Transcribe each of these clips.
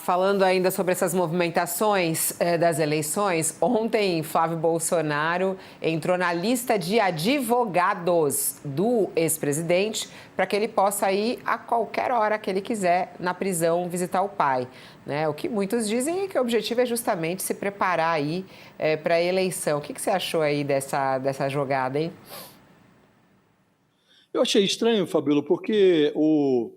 Falando ainda sobre essas movimentações das eleições, ontem Flávio Bolsonaro entrou na lista de advogados do ex-presidente para que ele possa ir a qualquer hora que ele quiser na prisão visitar o pai. Né? O que muitos dizem é que o objetivo é justamente se preparar aí para a eleição. O que você achou aí dessa jogada, hein? Eu achei estranho, Fabíola, porque o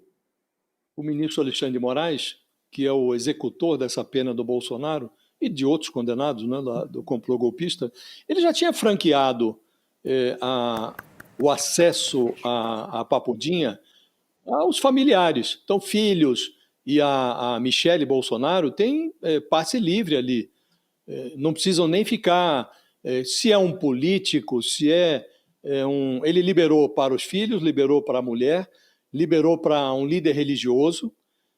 ministro Alexandre de Moraes, que é o executor dessa pena do Bolsonaro e de outros condenados, né, do complô golpista, ele já tinha franqueado o acesso à Papudinha aos familiares. Então, filhos e a Michele Bolsonaro têm passe livre ali. Não precisam nem ficar. Se é um político, se é um. Ele liberou para os filhos, liberou para a mulher, liberou para um líder religioso,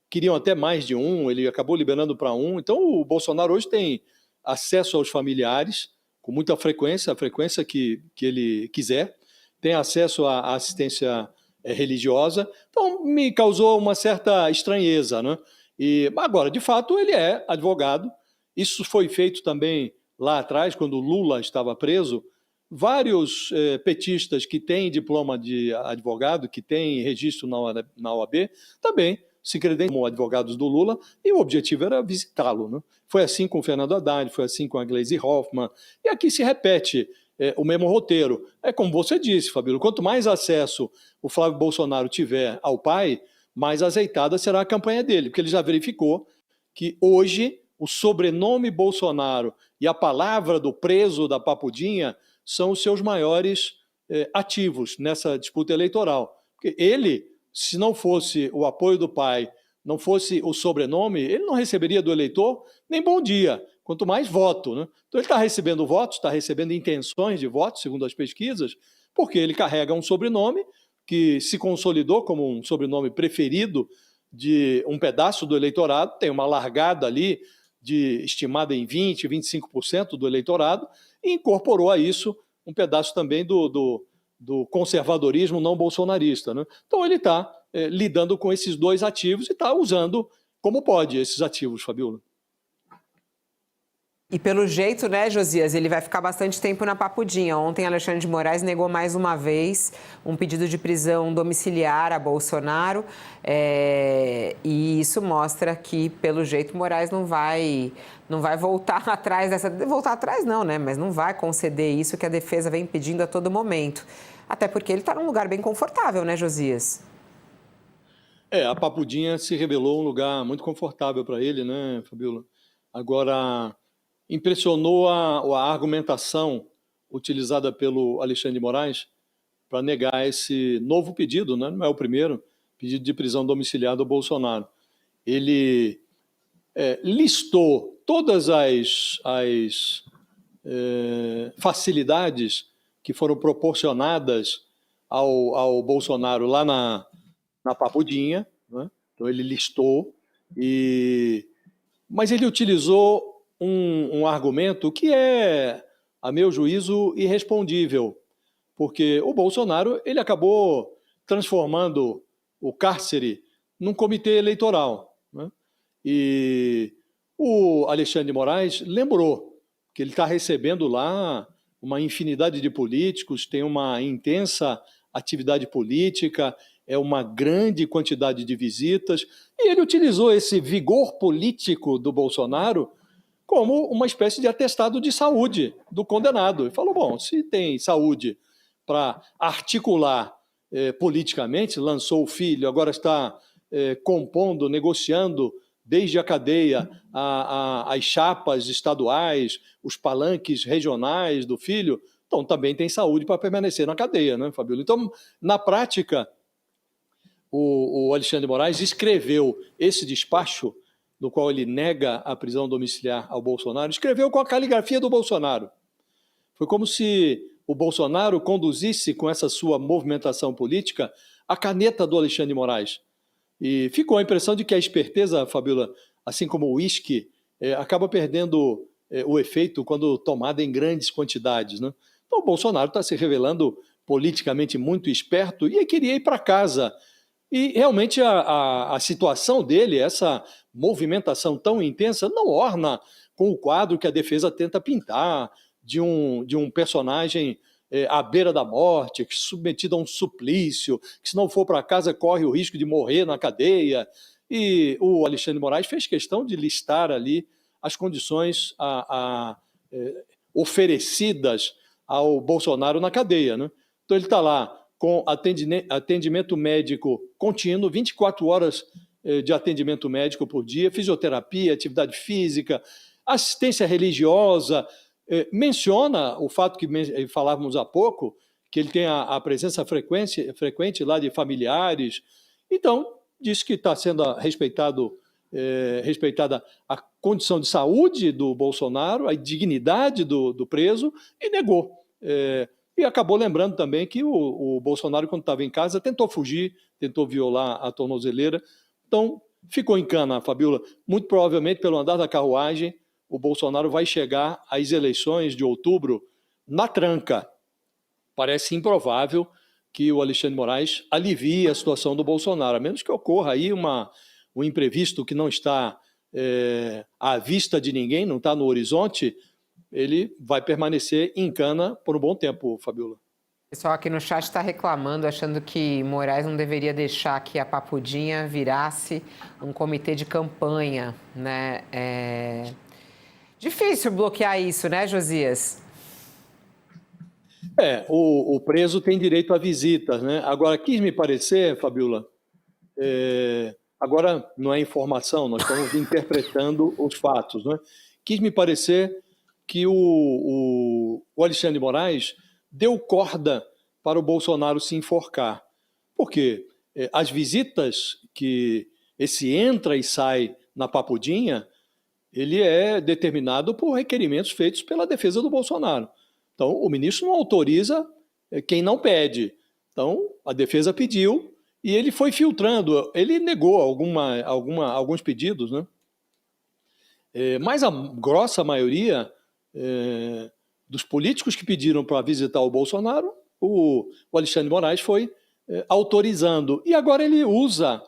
queriam até mais de um, ele acabou liberando para um. Então, o Bolsonaro hoje tem acesso aos familiares com muita frequência, a frequência que ele quiser, tem acesso à assistência religiosa. Então, me causou uma certa estranheza, né? E agora, de fato, ele é advogado. Isso foi feito também lá atrás, quando o Lula estava preso. Vários petistas que têm diploma de advogado, que têm registro na OAB, também se credenciam como advogados do Lula, e o objetivo era visitá-lo. Né? Foi assim com o Fernando Haddad, foi assim com a Gleisi Hoffmann, e aqui se repete o mesmo roteiro. É como você disse, Fabíola, quanto mais acesso o Flávio Bolsonaro tiver ao pai, mais azeitada será a campanha dele, porque ele já verificou que hoje o sobrenome Bolsonaro e a palavra do preso da Papudinha são os seus maiores ativos nessa disputa eleitoral. Porque ele, se não fosse o apoio do pai, não fosse o sobrenome, ele não receberia do eleitor nem bom dia, quanto mais voto. Né? Então ele está recebendo votos, está recebendo intenções de votos, segundo as pesquisas, porque ele carrega um sobrenome que se consolidou como um sobrenome preferido de um pedaço do eleitorado, tem uma largada ali estimada em 20%, 25% do eleitorado, e incorporou a isso um pedaço também do conservadorismo não bolsonarista. Né? Então ele está lidando com esses dois ativos e está usando como pode esses ativos, Fabiola. E pelo jeito, né, Josias, ele vai ficar bastante tempo na Papudinha. Ontem, Alexandre de Moraes negou mais uma vez um pedido de prisão domiciliar a Bolsonaro. E isso mostra que, pelo jeito, Moraes não vai voltar atrás dessa... Voltar atrás não, né? Mas não vai conceder isso que a defesa vem pedindo a todo momento. Até porque ele está num lugar bem confortável, né, Josias? A Papudinha se revelou um lugar muito confortável para ele, né, Fabiola? Agora, impressionou a argumentação utilizada pelo Alexandre de Moraes para negar esse novo pedido, né? Não é o primeiro, pedido de prisão domiciliar do Bolsonaro. Ele listou todas as facilidades que foram proporcionadas ao Bolsonaro lá na Papudinha, né? Então ele listou, mas ele utilizou um argumento que é, a meu juízo, irrespondível, porque o Bolsonaro ele acabou transformando o cárcere num comitê eleitoral. Né? E o Alexandre de Moraes lembrou que ele está recebendo lá uma infinidade de políticos, tem uma intensa atividade política, é uma grande quantidade de visitas, e ele utilizou esse vigor político do Bolsonaro como uma espécie de atestado de saúde do condenado. E falou, bom, se tem saúde para articular politicamente, lançou o filho, agora está compondo, negociando desde a cadeia as chapas estaduais, os palanques regionais do filho, então também tem saúde para permanecer na cadeia, né, Fabíola? Então, na prática, o Alexandre de Moraes escreveu esse despacho, no qual ele nega a prisão domiciliar ao Bolsonaro, escreveu com a caligrafia do Bolsonaro. Foi como se o Bolsonaro conduzisse com essa sua movimentação política a caneta do Alexandre de Moraes. E ficou a impressão de que a esperteza, Fabíola, assim como o uísque, acaba perdendo o efeito quando tomada em grandes quantidades. Né? Então o Bolsonaro está se revelando politicamente muito esperto e queria ir para casa E realmente a situação dele, essa movimentação tão intensa, não orna com o quadro que a defesa tenta pintar de um personagem à beira da morte, que submetido a um suplício, que se não for para casa corre o risco de morrer na cadeia. E o Alexandre de Moraes fez questão de listar ali as condições oferecidas ao Bolsonaro na cadeia, né? Então ele está lá com atendimento médico contínuo, 24 horas de atendimento médico por dia, fisioterapia, atividade física, assistência religiosa. Menciona o fato que falávamos há pouco, que ele tem a presença frequente lá de familiares. Então, diz que está sendo respeitada a condição de saúde do Bolsonaro, a dignidade do preso, e negou. E acabou lembrando também que o Bolsonaro, quando estava em casa, tentou fugir, tentou violar a tornozeleira. Então, ficou em cana, Fabiola. Muito provavelmente, pelo andar da carruagem, o Bolsonaro vai chegar às eleições de outubro na tranca. Parece improvável que o Alexandre de Moraes alivie a situação do Bolsonaro, a menos que ocorra aí um imprevisto que não está à vista de ninguém, não está no horizonte. Ele vai permanecer em cana por um bom tempo, Fabiola. O pessoal aqui no chat está reclamando, achando que Moraes não deveria deixar que a Papudinha virasse um comitê de campanha, né? Difícil bloquear isso, né, Josias? O preso tem direito a visitas, né? Agora, quis me parecer, Fabiola, agora não é informação, nós estamos interpretando os fatos, né? Quis me parecer que o Alexandre de Moraes deu corda para o Bolsonaro se enforcar. Por quê? As visitas que esse entra e sai na Papudinha, ele é determinado por requerimentos feitos pela defesa do Bolsonaro. Então, o ministro não autoriza quem não pede. Então, a defesa pediu e ele foi filtrando. Ele negou alguns pedidos, né? Mas a grossa maioria dos políticos que pediram para visitar o Bolsonaro, o Alexandre de Moraes foi autorizando. E agora ele usa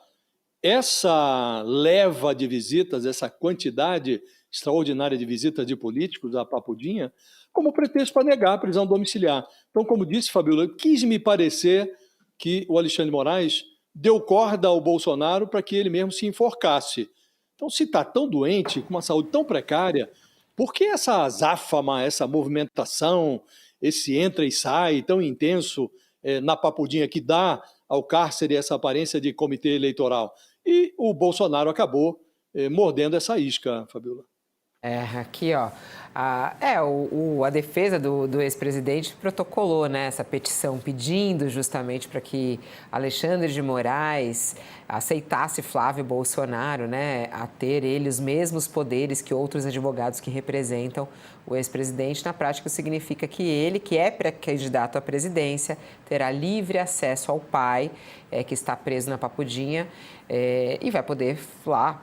essa leva de visitas, essa quantidade extraordinária de visitas de políticos à Papudinha, como pretexto para negar a prisão domiciliar. Então, como disse Fabiola, quis me parecer que o Alexandre de Moraes deu corda ao Bolsonaro para que ele mesmo se enforcasse. Então, se está tão doente, com uma saúde tão precária, por que essa azáfama, essa movimentação, esse entra e sai tão intenso na Papudinha que dá ao cárcere essa aparência de comitê eleitoral? E o Bolsonaro acabou mordendo essa isca, Fabiola. Aqui, ó. A defesa do ex-presidente protocolou, né, essa petição pedindo justamente para que Alexandre de Moraes aceitasse Flávio Bolsonaro, né, a ter ele os mesmos poderes que outros advogados que representam o ex-presidente. Na prática, significa que ele, que é pré-candidato à presidência, terá livre acesso ao pai, que está preso na Papudinha, e vai poder falar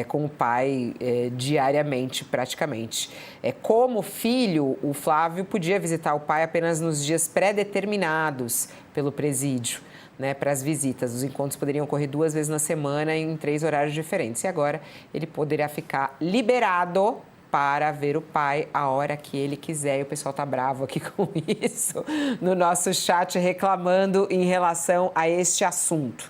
com o pai diariamente, praticamente. Como filho, o Flávio podia visitar o pai apenas nos dias pré-determinados pelo presídio, né, para as visitas. Os encontros poderiam ocorrer 2 vezes na semana em 3 horários diferentes. E agora ele poderá ficar liberado para ver o pai a hora que ele quiser. E o pessoal tá bravo aqui com isso no nosso chat, reclamando em relação a este assunto.